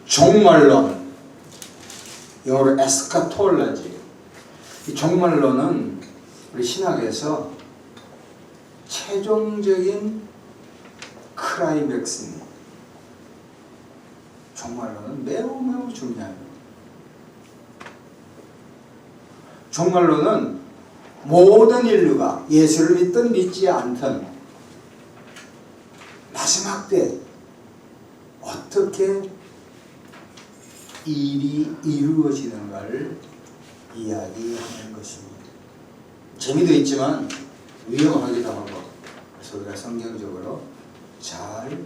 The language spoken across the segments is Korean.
종말론, 영어로 에스카톨로지. 이 종말론은 우리 신학에서 최종적인 클라이맥스입니다. 종말론은 매우 중요해요. 종말론은 모든 인류가 예수를 믿든 믿지 않든 마지막 때 어떻게 일이 이루어지는가를 이야기하는 것입니다. 재미도 있지만 위험하기도 하고, 그래서 우리가 성경적으로 잘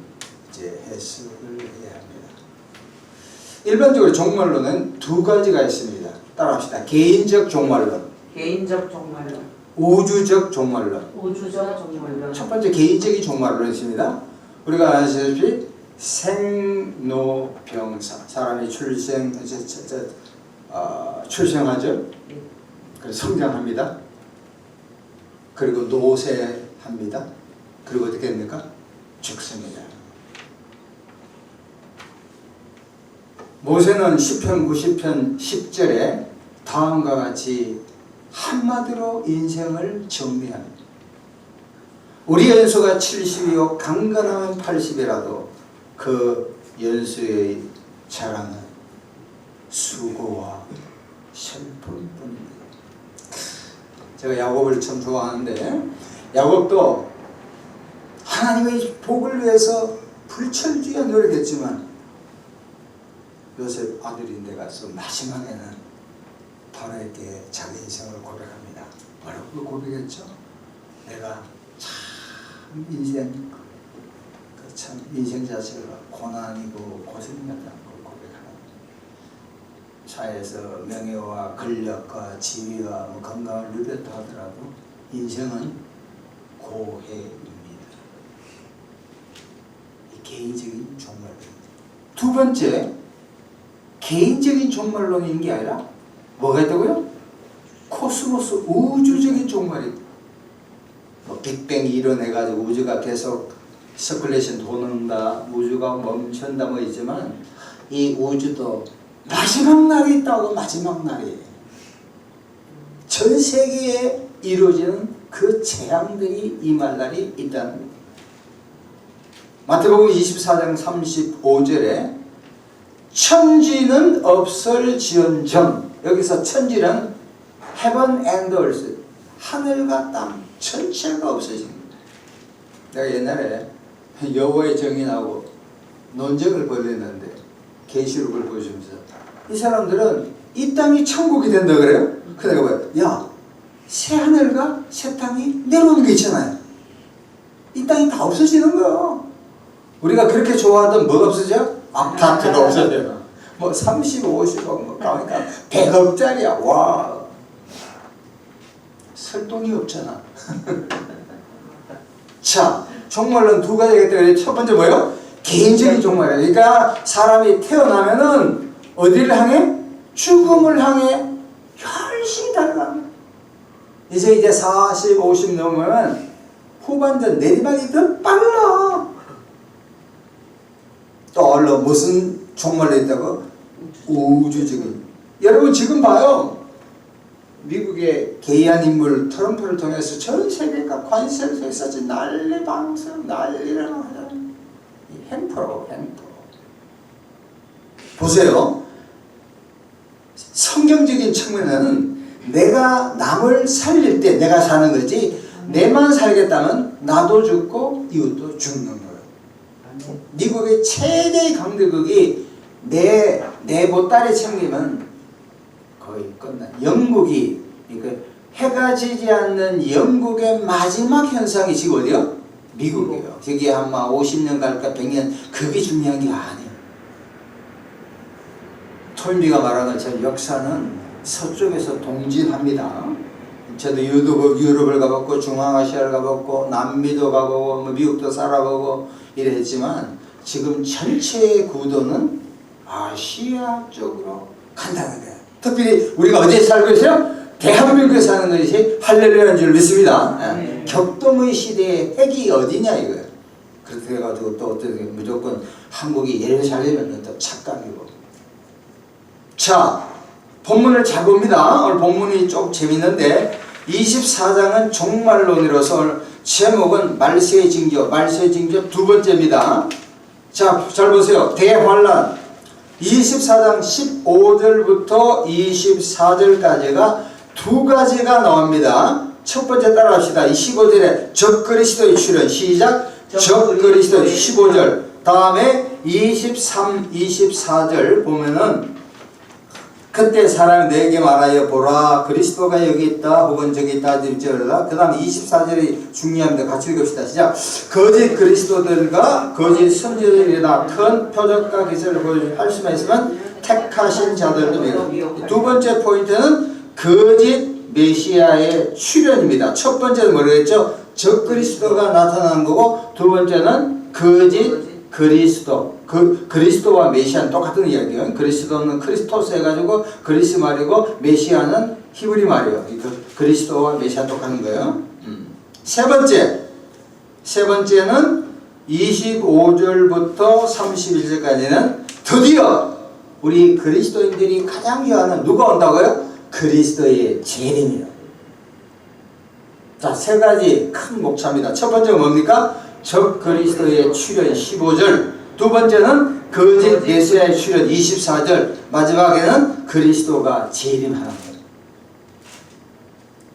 해석을 해야 합니다. 일반적으로 종말론은 두 가지가 있습니다. 따라합시다. 개인적 종말론, 개인적 종말론, 우주적 종말론. 우주적 종말론. 첫 번째 개인적인 종말론이 있습니다. 우리가 아시다시피 생로병사, 사람이 출생하죠. 그래서 성장합니다. 그리고 노쇠합니다. 그리고 어떻게 됩니까? 죽습니다. 모세는 시편 90편 10절에 다음과 같이 한마디로 인생을 정리합니다. 우리 연수가 70이요 강건하면 80이라도 그 연수의 자랑은 수고와 슬픔뿐입니다. 제가 야곱을 참 좋아하는데, 야곱도 하나님의 복을 위해서 불철주야 노력했지만 요셉 아들인데 가서 마지막에는 바로에게 자기 인생을 고백합니다. 뭐라고 고백했죠? 내가 참 인생 자체가 고난이고 고생이었다는 걸 고백합니다. 사회에서 명예와 권력과 지위와 건강을 누렸다 하더라도 인생은 고해입니다. 이 개인적인 종말론입니다. 두 번째, 개인적인 종말론인 게 아니라 뭐가 있다고요? 코스모스, 우주적인 종말입니다. 빅뱅이 일어나가지고 우주가 계속 서큘레이션 도는다, 우주가 멈춘다 뭐 있지만, 이 우주도 마지막 날이 있다고. 마지막 날이 전 세계에 이루어지는 그 재앙들이 임할 날이 있다는 겁니다. 마태복음 24장 35절에 천지는 없을지언정, 여기서 천지는 heaven and earth, 하늘과 땅 전체가 없어집니다. 내가 옛날에 여호와의 정인하고 논쟁을 벌였는데, 계시록을 보여주면서 이 사람들은 이 땅이 천국이 된다 그래요? 그래 내가 봐요. 야, 새 하늘과 새 땅이 내려오는 게 있잖아요. 이 땅이 다 없어지는 거야. 우리가 그렇게 좋아하던 뭐가 없어져요? 아파트가 없어져요. 뭐 30, 50억 뭐 가니까 100억짜리야. 와, 설 돈이 없잖아. 자, 종말론 두 가지가 있다. 첫 번째 뭐예요? 개인적인 종말이에요. 그러니까 사람이 태어나면은 어디를 향해? 죽음을 향해 열심히 달려갑니다. 이제 40, 50 넘으면 후반전 내리막이 더 빨라. 또 얼른 무슨 종말로 있다고? 우주적인. 여러분 지금 봐요. 미국의 개이한 인물 트럼프를 통해서 전 세계가 관세를 했었지. 난리 방송, 난리를 하잖아요. 햄프로. 보세요. 성경적인 측면에는 내가 남을 살릴 때 내가 사는 거지, 내만 살겠다면 나도 죽고 이웃도 죽는 거예요. 미국의 최대의 강대국이 내 보따리 챙기면 거의 끝나. 영국이, 그러니까 해가 지지 않는 영국의 마지막 현상이 지금 어디요? 미국이에요. 저기 아마 50년 갈까 100년, 그게 중요한 게 아니에요. 톨미가 말하는 것처럼 역사는 서쪽에서 동진합니다. 저도 유럽을 가봤고 중앙아시아를 가봤고 남미도 가보고 뭐 미국도 살아보고 이래 했지만, 지금 전체의 구도는 아시아 쪽으로 간다는 거예요. 특별히 우리가 어디에 살고 있어요? 대한민국에 사는 것이 할렐루야인 줄 믿습니다. 네. 격동의 시대의 핵이 어디냐 이거예요. 그렇게 해가지고 또 어떻게 무조건 한국이 예루살렘은 또 착각이고 자, 본문을 잘 봅니다. 오늘 본문이 좀 재밌는데 24장은 종말론이라서 제목은 말세의 징조, 말세의 징조 두 번째입니다. 자, 잘 보세요. 대환란 24장 15절부터 24절까지가 두 가지가 나옵니다. 첫 번째 따라합시다. 이 15절에 적그리스도의 출현 시작. 적그리스도 15절 다음에 23, 24절 보면은 그때 사람이 내게 말하여 보라 그리스도가 여기 있다 혹은 저기 있다 그 다음 24절이 중요합니다. 같이 읽읍시다. 시작. 거짓 그리스도들과 거짓 선지자들이나 큰 표적과 기사를 보여할 수만 있으면 택하신 자들도 있고 두 번째 포인트는 거짓 메시아의 출현입니다. 첫 번째는 뭐랬죠? 적그리스도가 나타나는 거고 두 번째는 거짓 그리스도. 그리스도와 메시아는 똑같은 이야기예요. 그리스도는 크리스토스 해가지고 그리스 말이고 메시아는 히브리 말이에요. 그리스도와 메시아 똑같은 거예요. 세 번째는 25절부터 31절까지는 드디어 우리 그리스도인들이 가장 좋아하는 누가 온다고요? 그리스도의 재림이요. 자, 세 가지 큰 목차입니다. 첫 번째가 뭡니까? 적 그리스도의 출현 15절, 두 번째는 거짓 메시아의 출현 24절, 마지막에는 그리스도가 재림하는 거예요.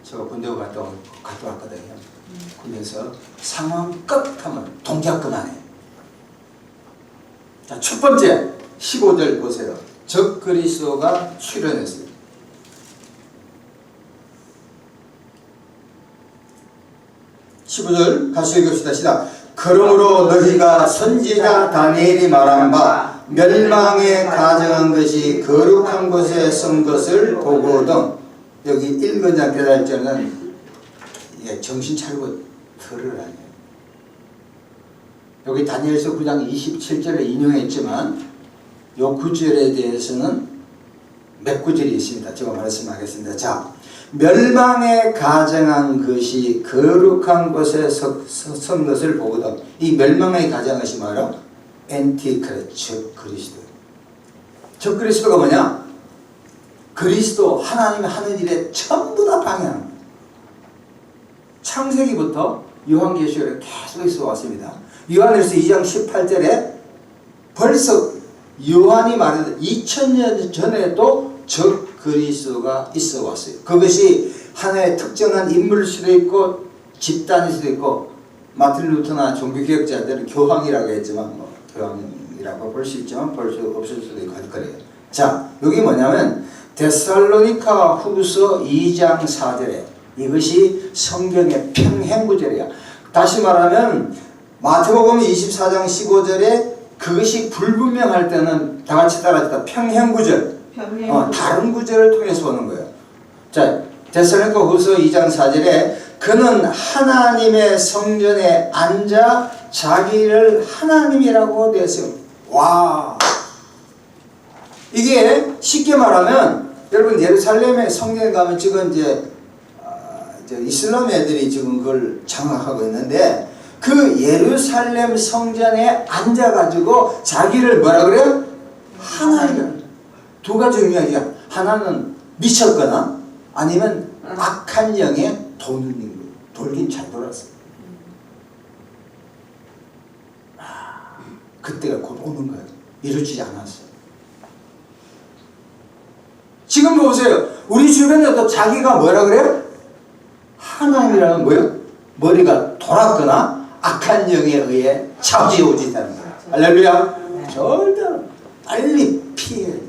저 군대 갔다 왔거든요. 군대에서 상황 끝하면 동작 그만해. 자, 첫 번째 15절 보세요. 적 그리스도가 출현했어요. 15절 다시 읽읍시다. 시작. 그러므로 너희가 선지자 다니엘이 말한 바 멸망에 가정한 것이 거룩한 곳에 선 것을 보거든. 여기 1권장 대달절은 정신 차리고 들으라니. 여기 다니엘서 9장 27절에 인용했지만 요 구절에 대해서는 몇 구절이 있습니다. 제가 말씀하겠습니다. 자, 멸망에 가정한 것이 거룩한 곳에 선 것을 보거든. 이 멸망에 가정한 것이 뭐라? 엔티크리스트, 그리스도. 적 그리스도가 뭐냐? 그리스도 하나님의 하는 일에 전부 다 방해하는 거예요. 창세기부터 요한계시록에 계속 있어 왔습니다. 요한일서 2장 18절에 벌써 요한이 말하는 2000년 전에도 적 그리스도가 있어 왔어요. 그것이 하나의 특정한 인물일 수도 있고 집단일 수도 있고 마틴 루터나 종교개혁자들은 교황이라고 했지만 뭐 교황이라고 볼 수 있지만 볼 수 없을 수도 있고 할 거예요. 자, 여기 뭐냐면 데살로니가 후서 2장 4절에 이것이 성경의 평행구절이야. 다시 말하면 마태복음 24장 15절에 그것이 불분명할 때는 다 같이 따라합시다. 평행구절. 다른 구절을 통해서 오는 거예요. 자, 데살로니가 후서 2장 4절에 그는 하나님의 성전에 앉아 자기를 하나님이라고 내세워. 와, 이게 쉽게 말하면 여러분 예루살렘의 성전에 가면 지금 이제 이슬람 애들이 지금 그걸 장악하고 있는데 그 예루살렘 성전에 앉아가지고 자기를 뭐라 그래요? 하나님. 두 가지 의미야. 하나는 미쳤거나 아니면 악한 영에 돌긴 잘 돌았어. 그때가 곧 오는 거예요. 이루어지지 않았어요. 지금 보세요. 우리 주변에도 자기가 뭐라 그래요? 하나님이라는 뭐예요? 머리가 돌았거나 악한 영에 의해 차지오지 있다는 거예요. 할렐루야. 절대로 빨리 피해야 돼요.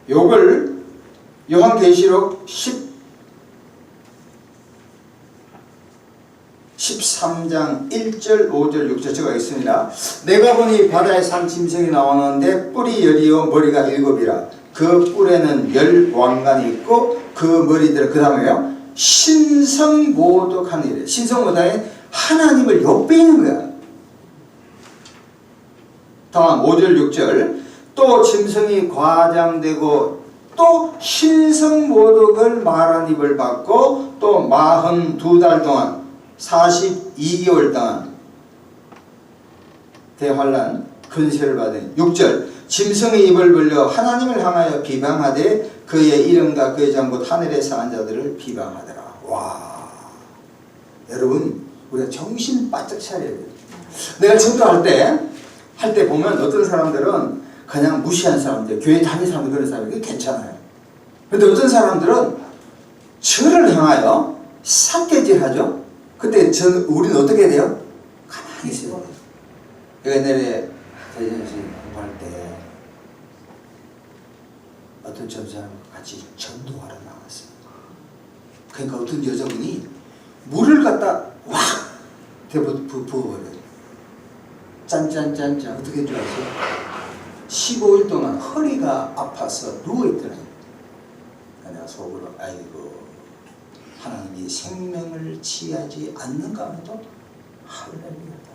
요걸 요한계시록 13장 1절 5절 6절 제가 있습니다. 내가 보니 바다에 산 짐승이 나오는데 뿔이 10이요 머리가 7이라 그 뿔에는 10 왕관이 있고 그 머리들 그 다음에요 신성모독하니래. 신성모독에 하나님을 욕배이는 거야. 다음 5절 6절 또 짐승이 과장되고 또 신성모독을 말한 입을 받고 또 42달 동안 42개월 동안 대환란 근세를 받으니 6절 짐승의 입을 벌려 하나님을 향하여 비방하되 그의 이름과 그의 장곧 하늘에 상한 자들을 비방하더라. 와, 여러분 우리가 정신 바짝 차려야 돼요. 내가 전도할 때 보면 어떤 사람들은 그냥 무시한 사람들, 교회 다니는 사람들 그런 사람들이 괜찮아요. 그런데 어떤 사람들은 저를 향하여 삿대질하죠. 그때 우리는 어떻게 해야 돼요? 가만히 있어야 돼요. 옛날에 대전에서 공부할 때 어떤 전사랑 같이 전도하러 나갔어요. 그러니까 어떤 여자분이 물을 갖다 확 부어버려요. 짠짠짠짠. 어떻게 줄 아세요? 15일 동안 허리가 아파서 누워있더라고요. 내가 속으로 아이고 하나님이 생명을 취하지 않는가 하면도 할렐루야다.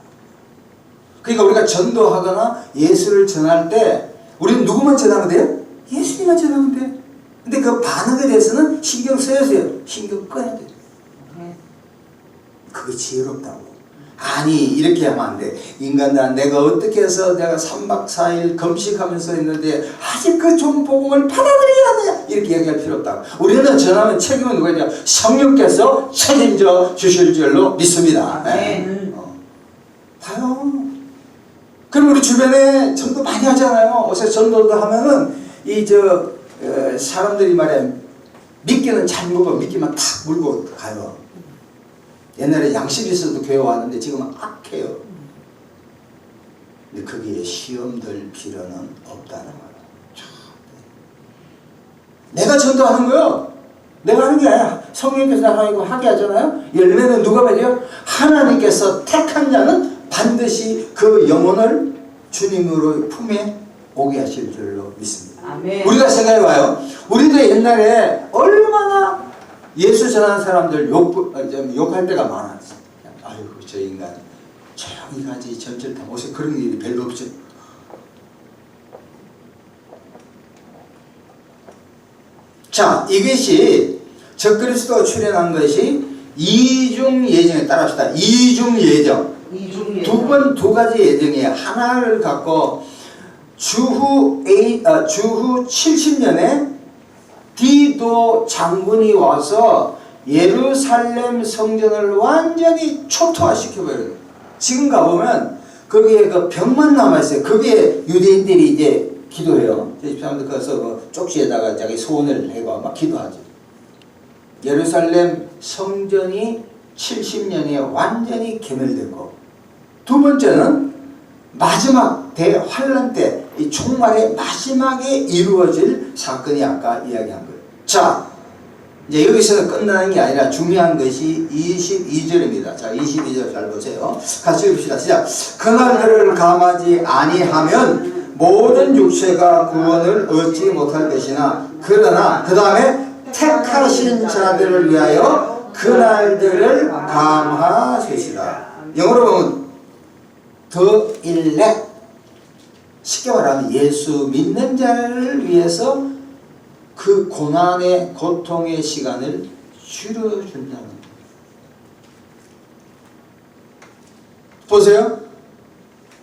그러니까 우리가 전도하거나 예수를 전할 때 우리는 누구만 전하면 돼요? 예수님만 전하면 돼. 근데 그 반응에 대해서는 신경 써야 돼요. 신경 꺼야 돼요. 그게 지혜롭다고. 아니 이렇게 하면 안 돼. 인간들아 내가 어떻게 해서 내가 3박 4일 금식하면서 했는데 아직 그 좋은 복음을 받아들여야 하느냐 이렇게 얘기할 필요 없다고. 우리는 전하면 책임은 누가 있냐? 성령께서 책임져 주실 줄로 믿습니다. 네. 봐요. 그럼 우리 주변에 전도 많이 하잖아요. 어서 전도도 하면은 사람들이 말해 미끼는 잘 먹어. 미끼만 탁 물고 가요. 옛날에 양식이 있어도 교회 왔는데 지금은 악해요. 근데 거기에 시험 들 필요는 없다는 거예요. 내가 전도하는 거요. 내가 하는 게 아니야. 성령께서 나가고 하게 하잖아요. 열매는 누가 맺어요? 하나님께서 택한 자는 반드시 그 영혼을 주님으로 품에 오게 하실 줄로 믿습니다. 아멘. 우리가 생각해봐요. 우리도 옛날에 얼마나 예수 전하는 사람들 욕할 때가 많았어. 아이고 저 인간 조용히 가지 전철 타고 그런 일이 별로 없죠. 자, 이것이 적그리스도가 출현한 것이 이중 예정에 따라합시다. 이중 예정. 두 가지 예정이에요. 하나를 갖고 주후 70년에 디도 장군이 와서 예루살렘 성전을 완전히 초토화시켜버려요. 지금 가보면 거기에 그 벽만 남아있어요. 거기에 유대인들이 이제 기도해요. 사람들 가서 그 쪽지에다가 자기 소원을 해고 막 기도하죠. 예루살렘 성전이 70년에 완전히 괴멸되고, 두 번째는 마지막 대환란 때 이 종말의 마지막에 이루어질 사건이 아까 이야기한 거예요. 자, 이제 여기서는 끝나는 게 아니라 중요한 것이 22절입니다. 자, 22절 잘 보세요. 같이 읽읍시다. 시작. 그날들을 감하지 아니하면 모든 육체가 구원을 얻지 못할 것이나, 그러나 그 다음에 택하신 자들을 위하여 그날들을 감하시리라. 영어로 보면 the elect, 쉽게 말하면 예수 믿는 자를 위해서 그 고난의 고통의 시간을 줄여준다는 거예요. 보세요.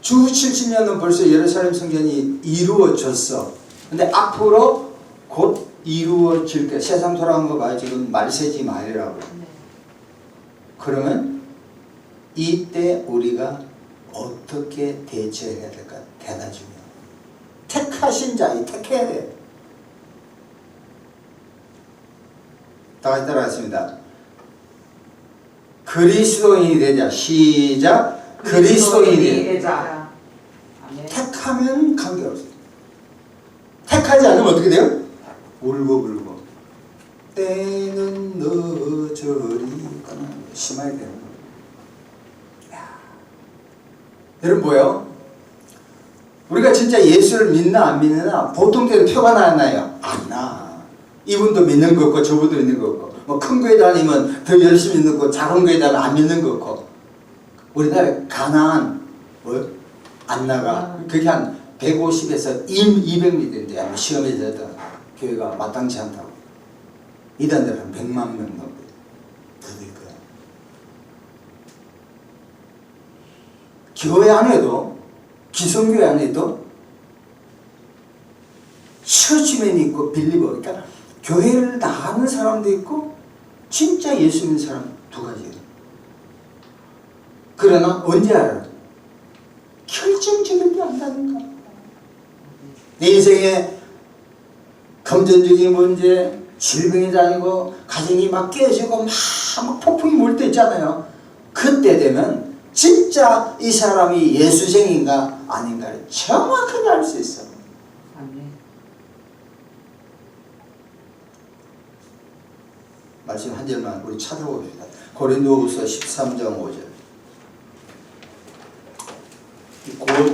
주 70년은 벌써 예루살렘 성전이 이루어졌어. 근데 앞으로 곧 이루어질 거야. 세상 돌아간 거 봐요. 지금 말세지 말이라고. 그러면 이때 우리가 어떻게 대처해야 될까? 대단히 중요해요. 택하신 자, 택해야 돼요. 다 같이 따라하겠습니다. 그리스도인이 되자. 시작. 그리스도인이 되자. 택하면 관계없어요. 택하지 않으면 어떻게 돼요? 울고불고. 때는 너저리 심하게 되는 거예요. 여러분 뭐예요? 우리가 진짜 예수를 믿나 안 믿나 보통 때는 표가 나나요? 안 나. 이분도 믿는 거 없고 저분도 믿는 거 없고, 뭐 큰 교회 다니면 더 열심히 믿는 거, 작은 교회 다니면 안 믿는 거 없고. 우리나라에 가나안 안 나가. 그게 한 150에서 200m인데 시험에 들었던 교회가 마땅치 않다고. 이단들 한 100만 명 넘고 더 될 거야. 교회 안에도 기성교회 안에도 처치맨이 있고 빌리버, 그러니까 교회를 나가는 사람도 있고 진짜 예수 믿는 사람 두 가지예요. 그러나 언제 알아요? 결정적일 때 안다니까. 내 인생에 금전적인 문제, 질병이 다니고 가정이 막 깨지고 막 폭풍이 몰 때 있잖아요. 그때 되면 진짜 이 사람이 예수쟁인가 아닌가를 정확하게 알 수 있어. 아멘. 말씀 한 절만 우리 찾아봅시다. 고린도후서 13장 5절.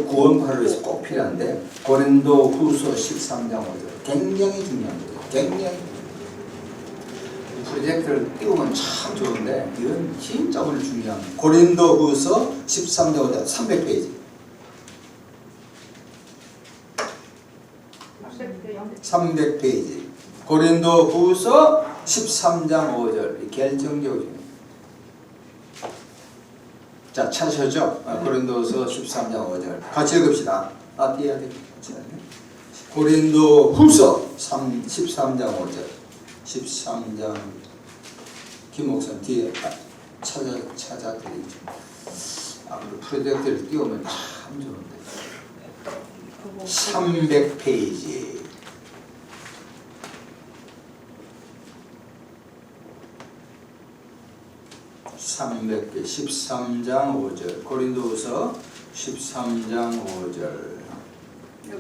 구원파를 위해서 꼭 필요한데 고린도후서 13장 5절 굉장히 중요한 거예요. 굉장히 프로젝트를 띄우면 참 좋은데 이건 진짜 오늘 중요한 거예요. 고린도후서 13장 5절 300페이지 300페이지 고린도후서 13장 5절 결정적이죠. 자, 찾으셨죠? 고린도후서 13장 5절 같이 읽읍시다. 뒤에 고린도후서 13장 5절 13장 김 목사님 뒤에 찾아드리죠. 아무래도 프로젝트를 띄우면 참 좋은데 300페이지 300개 13장 5절 고린도후서 13장 5절 네.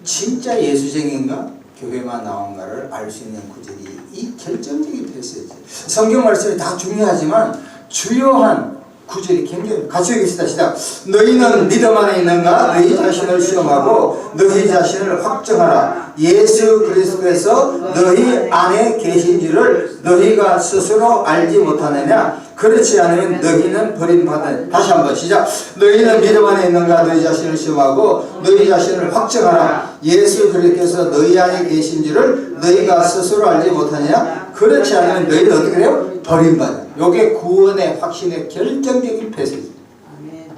진짜 예수쟁인가 교회만 나온가를 알 수 있는 구절이 이 결정적인 패시지. 성경 말씀이 다 중요하지만 주요한 구절이 굉장히 같이 읽읍시다. 시작. 너희는 믿음 안에 있는가? 너희 자신을 시험하고 너희 자신을 확정하라. 예수 그리스도에서 너희 안에 계신지를 너희가 스스로 알지 못하느냐? 그렇지 않으면 너희는 버림받은. 다시 한번 시작. 너희는 믿음 안에 있는가? 너희 자신을 시험하고 너희 자신을 확정하라. 예수 그리스도에서 너희 안에 계신지를 너희가 스스로 알지 못하느냐? 그렇지 않으면 너희는 어떻게 돼요? 버림받은. 요게 구원의 확신의 결정적인 패시지. 아멘.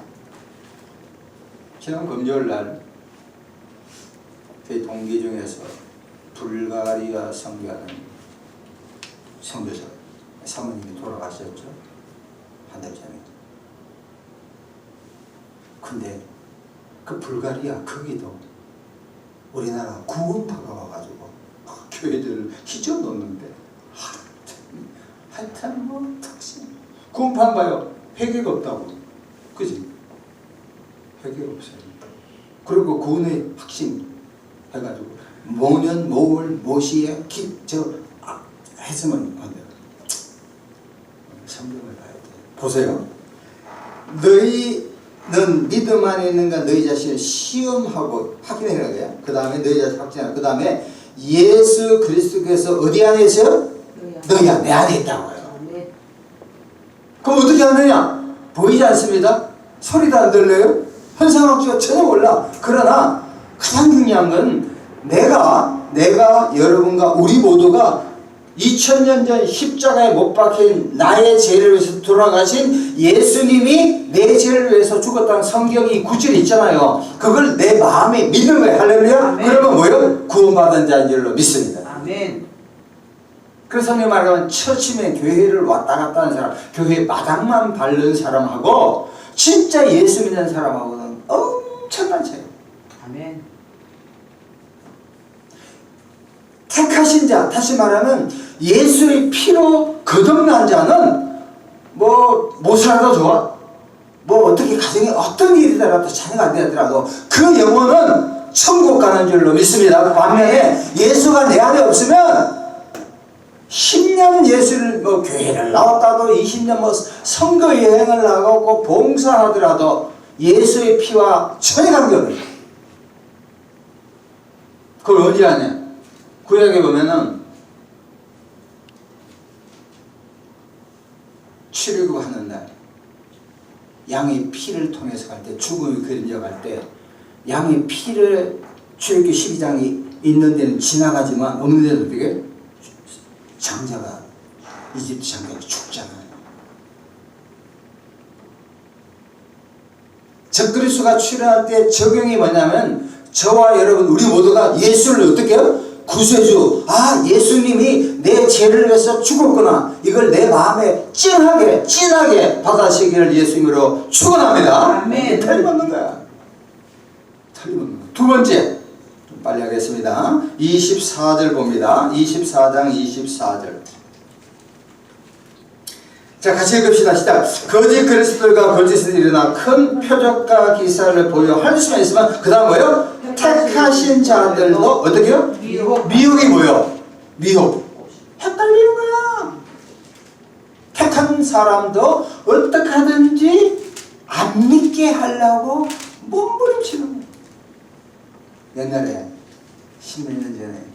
지난 금요일 날 저희 동기 중에서 불가리아 선교하는 선교사 사모님이 돌아가셨죠. 한 달 전에. 근데 그 불가리아 거기도 우리나라 구원파가 와가지고 교회들을 휘저놓는데 하여튼 뭐 특징 구원파 봐요. 회개가 없다고. 그지? 회개가 없어요. 그리고 구원의 확신 해가지고 모년 모월 모시에 했으면 안 돼요. 성경을 봐야 돼. 보세요. 너희는 믿음 안에 있는가 너희 자신을 시험하고 확인해야 돼요. 그 다음에 너희 자신 확진하고 그 다음에 예수 그리스도께서 어디 안에 있어요? 너희 안에, 내 안에 있다고요. 그럼 어떻게 하느냐? 보이지 않습니다. 소리도 안 들려요. 현상학적으로 전혀 몰라. 그러나 가장 중요한 건 내가 여러분과 우리 모두가 2000년 전 십자가에 못 박힌 나의 죄를 위해서 돌아가신 예수님이 내 죄를 위해서 죽었다는 성경이 구절이 있잖아요. 그걸 내 마음에 믿는 거예요. 할렐루야. 그러면 뭐예요? 구원받은 자인 줄로 믿습니다. 아멘. 그래서 성경 말하면 처치면 교회를 왔다 갔다 하는 사람, 교회 마당만 밟는 사람하고 진짜 예수 믿는 사람하고는 엄청난 차이. 아멘. 택하신 자, 다시 말하면 예수의 피로 거듭난 자는 못 살아도 좋아. 어떻게 가정에 어떤 일이 되더라도 자녀가 안 되더라도 그 영혼은 천국 가는 줄로 믿습니다. 반면에 예수가 내 안에 없으면 10년 예수를 교회를 나왔다도 20년 선거 여행을 나가고 봉사하더라도 예수의 피와 전혀 관계없어요. 그걸 언제 하냐? 구약에 보면은 출애굽 하는 날 양의 피를 통해서 갈 때 죽음의 그림자 갈 때 양의 피를 출애굽 12장이 있는 데는 지나가지만 없는 데는 어떻게? 장자가 이집트 장자가 죽잖아요. 적그리스도가 출현할 때 적용이 뭐냐면 저와 여러분 우리 모두가 예수를 어떻게 해요? 구세주, 예수님이 내 죄를 위해서 죽었구나, 이걸 내 마음에 진하게 받아시기를 예수님으로 축원합니다. 아멘. 틀림없는 거야. 틀림없는 거야. 두 번째, 좀 빨리 하겠습니다. 24절 봅니다. 24장 24절. 자, 같이 읽읍시다. 시작. 거짓 그리스도들과 거짓은 일어나 큰 표적과 기사를 보여 할 수만 있으면 그 다음 뭐예요? 택하신 자들도 어떻게 해요? 미혹이 뭐예요? 미혹. 헷갈리는 거야. 택한 사람도 어떻게 하든지 안 믿게 하려고 몸부림치는 거야. 옛날에 10몇 년 전에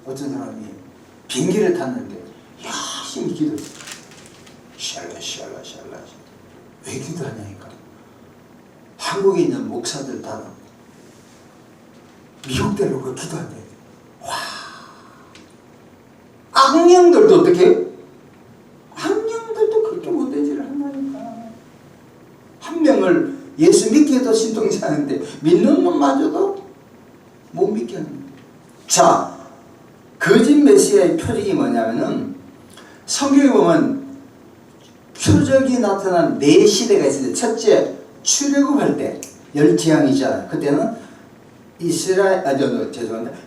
어떤 사람이 비행기를 탔는데 열심히 기도했어. 샬라. 왜 기도하냐니까. 한국에 있는 목사들 다 미혹대로 그 기도한대. 와. 악령들도 어떻게 해요? 악령들도 그렇게 못된 짓을 한다니까. 한 명을 예수 믿게 해도 신통치 않은데 믿는 놈마저도 못 믿게 하는 거예요. 자, 거짓 메시아의 표적이 뭐냐면은 성경에 보면 표적이 나타난 네 시대가 있습니다. 첫째, 출애굽할 때 열지향이잖아요. 그때는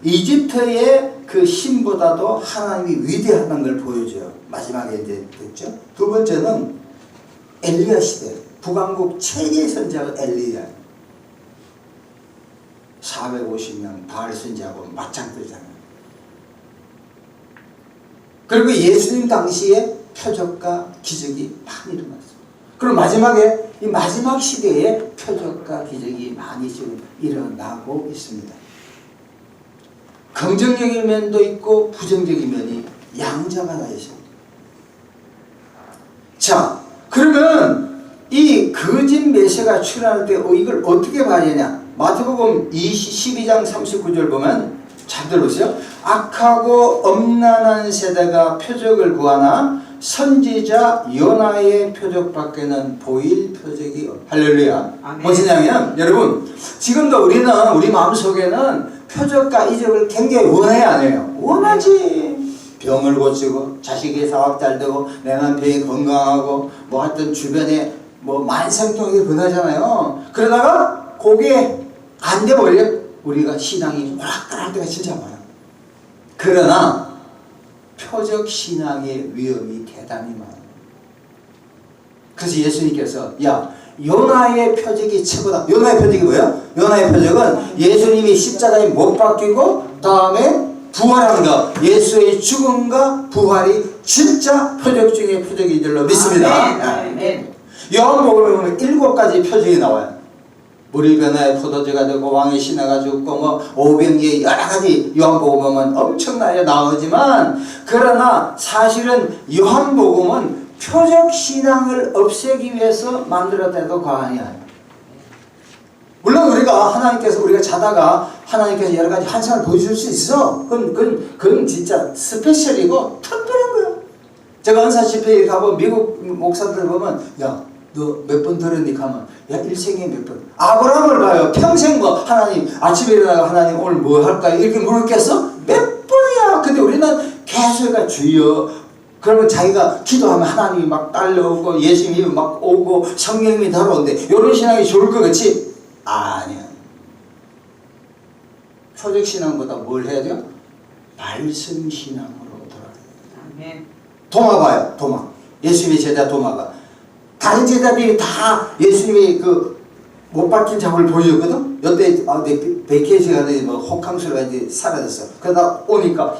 이집트의 그 신보다도 하나님이 위대하다는 걸 보여줘요. 마지막에 이제 됐죠. 두 번째는 엘리야 시대, 북왕국 최대 선지자가 엘리야. 450명 바알 선지하고 맞짱 뜨잖아요. 그리고 예수님 당시에 표적과 기적이 많이 일어났어요. 그리고 마지막에 이 마지막 시대에 표적과 기적이 많이 지금 일어나고 있습니다. 긍정적인 면도 있고 부정적인 면이 양자가 다 있습니다. 자, 그러면 이 거짓 메시아가 출현할 때 이걸 어떻게 봐야 되냐? 마태복음 12장 39절 보면 잘 들어보세요. 악하고 엄난한 세대가 표적을 구하나 선지자 요나의 표적밖에는 보일 표적이 할렐루야. 무엇이냐면 여러분, 지금도 우리는 우리 마음속에는 표적과 이적을 굉장히 원해야 안 해요? 원하지. 병을 고치고 자식이 사업 잘 되고 내 남편이 건강하고 뭐 하여튼 주변에 뭐 만성통이 변하잖아요. 그러다가 그게 안 돼버려. 우리가 신앙이 오락가락 때가 진짜 많아. 그러나 표적 신앙의 위험이 대단히 많아. 그래서 예수님께서 요나의 표적이 최고다. 요나의 표적이 뭐예요? 요나의 표적은 예수님이 십자가에 못 박히고 다음에 부활한 것, 예수의 죽음과 부활이 진짜 표적 중에 표적인 줄로 믿습니다. 요한복음에 보면 7가지 표적이 나와요. 물이 변화에 포도주가 되고 왕의 신하가 죽고 뭐 500개 여러가지 요한복음 보면 엄청나게 나오지만, 그러나 사실은 요한복음은 표적신앙을 없애기 위해서 만들었다고 과언이 아니에요. 물론 우리가 자다가 하나님께서 여러가지 환상을 보여줄 수 있어. 그건 진짜 스페셜이고 특별한 거예요. 제가 은사 집회에 가보면 미국 목사들 보면 너 몇 번 들었니? 하면 일생에 몇 번. 아브라함을 봐요. 평생 하나님 아침에 일어나가 하나님 오늘 뭐 할까요? 이렇게 물었겠어? 몇 번이야. 근데 우리는 계속 주여. 그러면 자기가 기도하면 하나님이 막 딸려오고 예수님이 막 오고 성령님이 들어오는데 이런 신앙이 좋을 것 같지? 아니야. 표적신앙보다 뭘 해야 돼요? 말씀신앙으로 돌아가야 돼요. 도마 봐요. 도마. 예수님의 제자 도마가. 다른 제자들이 다 예수님의 못 박힌 장을 보여줬거든? 여태 베케이션 가더니 호캉스를 가지 사라졌어. 그러다 오니까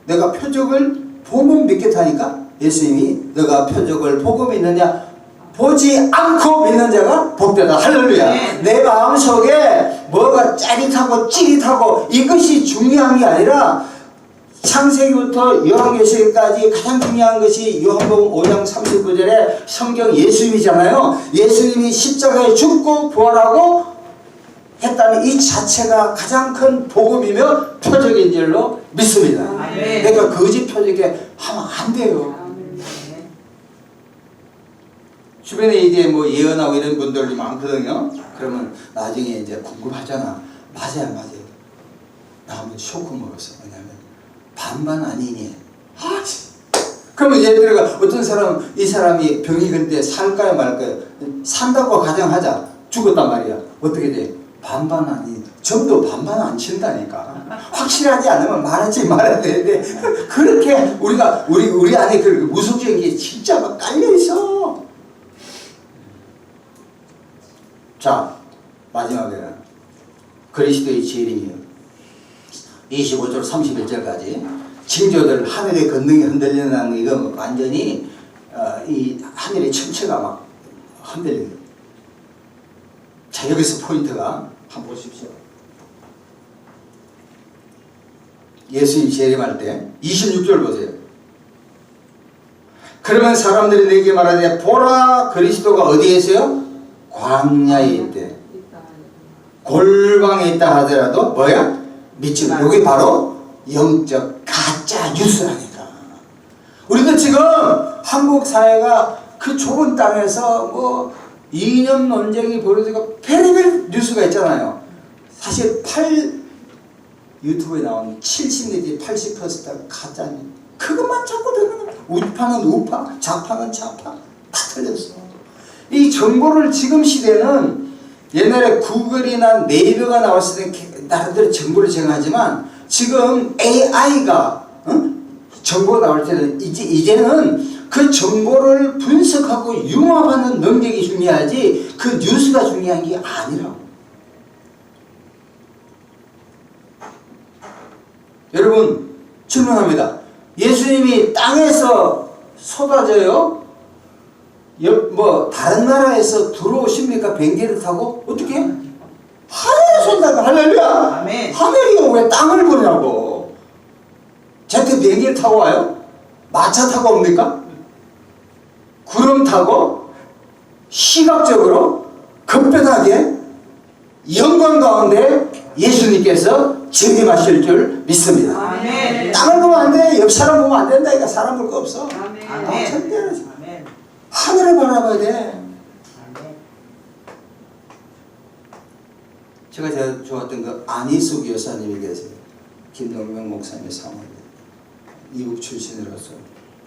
내가 표적을 보면 믿겠다니까? 예수님이 너가 표적을 보고 믿느냐? 보지 않고 믿는 자가 복되다. 할렐루야. 내 마음속에 뭐가 짜릿하고 찌릿하고 이것이 중요한 게 아니라 창세기부터 요한계시록까지 가장 중요한 것이 요한복음 5장 39절에 성경 예수님이잖아요. 예수님이 십자가에 죽고 부활하고 했다는 이 자체가 가장 큰 복음이며 표적인 줄로 믿습니다. 그러니까 거짓 표적에 하면 안 돼요. 주변에 이제 뭐 예언하고 이런 분들이 많거든요. 그러면 나중에 이제 궁금하잖아. 맞아요. 나 한번 쇼크 먹었어. 왜냐면 반반 아니니. 그러면 예를 들어 어떤 사람은 이 사람이 병이 근데 살까요 말까요? 산다고 가정하자. 죽었단 말이야. 어떻게 돼? 반반 아니. 점도 반반 안 친다니까. 확실하지 않으면 말하지 말아야 되는데 그렇게 우리 안에 그 무속적인 게 진짜 막 깔려 있어. 자, 마지막에는 그리스도의 재림이요. 25절 31절까지 징조들 하늘의 건능이 흔들리는 거 이거 완전히 이 하늘의 천체가 막 흔들리는 거예요. 자, 여기서 포인트가 한번 보십시오. 예수님 재림할 때 26절 보세요. 그러면 사람들이 내게 말하되 보라 그리스도가 어디에 있어요? 광야에 있대. 골방에 있다 하더라도 뭐야? 믿지 마. 여기 바로 영적 가짜 뉴스라니까. 우리도 지금 한국 사회가 그 좁은 땅에서 뭐 이념 논쟁이 벌어지고 별의별 뉴스가 있잖아요. 사실 유튜브에 나온 70 내지 80%가 가짜 뉴스. 그것만 자꾸 듣는 거야. 우파는 우파, 좌파는 좌파. 다 틀렸어. 이 정보를 지금 시대는 옛날에 구글이나 네이버가 나왔을 때 나름대로 정보를 제공하지만 지금 AI가 정보가 나올 때는 이제는 그 정보를 분석하고 융합하는 능력이 중요하지 그 뉴스가 중요한 게 아니라고. 여러분 질문합니다. 예수님이 땅에서 쏟아져요? 뭐 다른 나라에서 들어오십니까? 비행기를 타고? 어떻게? 하늘에 쏜다고. 할렐루야. 아멘. 하늘이 왜 땅을 보냐고. 제트 비행기를 타고 와요? 마차 타고 옵니까? 구름 타고 시각적으로 급변하게 영광 가운데 예수님께서 재림하실 줄 믿습니다. 아멘. 땅을 보면 안 돼. 옆 사람 보면 안 된다니까. 사람 볼 거 없어. 아멘. 절대로 아멘. 하늘을 바라봐야 돼. 아멘. 제가 좋았던 그 안희숙 여사님이 계세요. 김동명 목사님의 사모님. 이북 출신으로서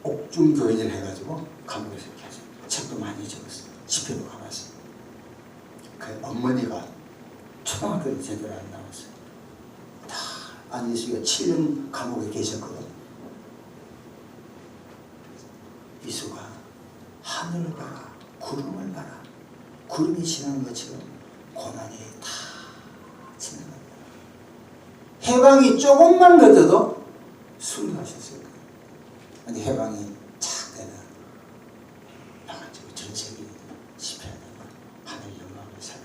옥중 교인을 해가지고 감옥에서 계속 책도 많이 적었어요. 집회도 가봤어요. 그 어머니가 초등학교를 제대로 안 나왔어요. 다 안희숙이가 7년 감옥에 계셨거든. 이수가 하늘을 봐라, 구름을 봐라. 구름이 지나는 것처럼 고난이 다 지나간다. 해방이 조금만 늦어도 순교하셨을 거예요. 근데 해방이 착 되면 나가지고 전 세계 집회하다가 하늘 영광을 살았다.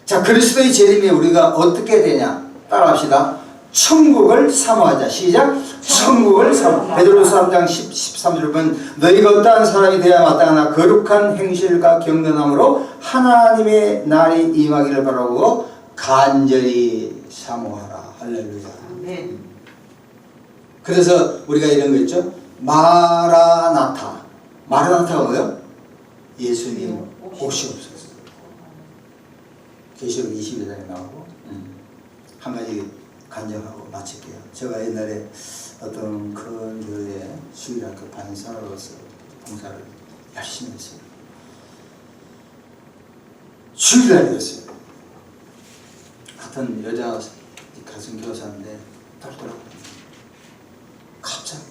자, 그리스도의 재림이 우리가 어떻게 되냐? 따라합시다. 천국을 사모하자. 시작. 천국을 사모. 베드로서 3장 13절 보면 너희가 어떠한 사람이 되어야 마땅하나 거룩한 행실과 경건함으로 하나님의 날이 임하기를 바라고 간절히 사모하라. 할렐루야. 아멘. 그래서 우리가 이런 거 있죠. 마라나타. 마라나타가 뭐예요? 예수님 오시옵소서. 계시록 22장에 나오고 한 가지 간증하고 마칠게요. 제가 옛날에 어떤 큰 교회 수일학교 반사로서 봉사를 열심히 했어요. 주일날이었어요. 같은 여자 가슴 교사인데 떨더라고요. 갑자기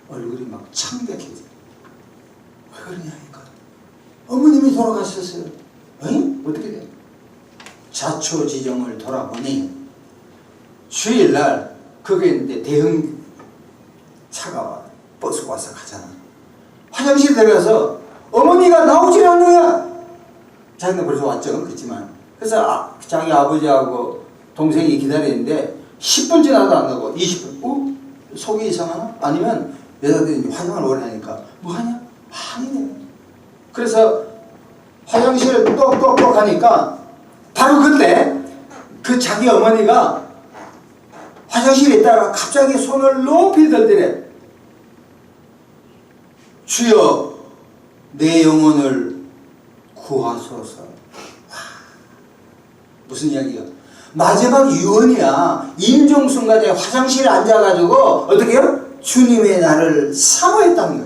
얼굴이 막 창백해져. 왜 그러냐니까. 어머님이 돌아가셨어요. 응? 어떻게 돼? 자초지종을 돌아보니 주일날 그게 이제 대형 차가 와. 버스가 와서 가잖아. 화장실 들어가서 어머니가 나오질 않는 거야. 자기는 벌써 왔죠. 그렇지만. 그래서 자기 아버지하고 동생이 기다리는데 10분 지나도 안 나고 20분. 속이 이상하나? 아니면 여자들이 화장을 오래 하니까 뭐 하냐? 아니네. 그래서 화장실을 똑똑똑 하니까 바로 그때 그 자기 어머니가 화장실에 있다가 갑자기 손을 높이 들더래. 주여 내 영혼을 구하소서. 와, 무슨 이야기야? 마지막 유언이야. 임종 순간에 화장실에 앉아가지고 어떻게 해요? 주님의 나를 사모했다는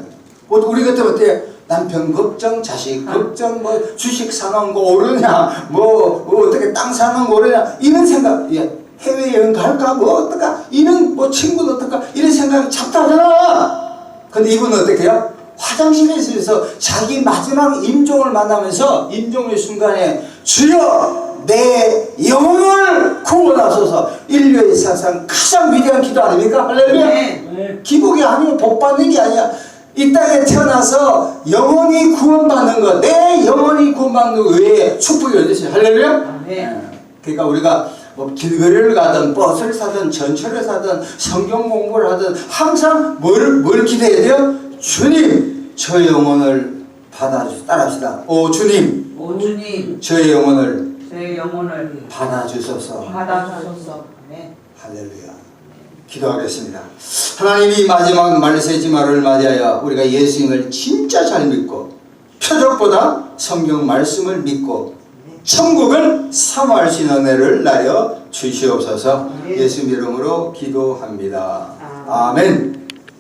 거예요. 우리 같으면 어때? 남편 걱정, 자식 걱정, 뭐 주식 사놓은 거 오르냐, 뭐 어떻게 땅 사놓은 거 오르냐, 이런 생각. 야, 해외여행 갈까, 뭐 어떨까, 이런 뭐 친구는 어떨까, 이런 생각이 잡다하잖아. 근데 이분은 어떻게 해요? 화장실에 있어서 자기 마지막 임종을 만나면서 임종의 순간에 주여 내 영혼을 구원하소서. 인류의 사상 가장 위대한 기도 아닙니까? 할렐루야. 네. 기복이 아니면 복 받는 게 아니야. 이 땅에 태어나서 영원히 구원받는 것, 내 영원히 구원받는 것 외에 축복이 어디 있어요? 할렐루야? 네. 그러니까 우리가 뭐 길거리를 가든 버스를 타든 전철을 타든 성경 공부를 하든 항상 뭘 기대해야 돼요? 주님, 저의 영혼을 받아주소서. 따라합시다. 오 주님, 오 주님, 저의 영혼을 제 영혼을 받아주소서. 받아주소서. 네. 할렐루야. 기도하겠습니다. 하나님이 마지막 말세지마를 맞이하여 우리가 예수님을 진짜 잘 믿고 표적보다 성경 말씀을 믿고 천국을 사모할 수 있는 은혜를 나여 주시옵소서. 예수님 이름으로 기도합니다. 아멘.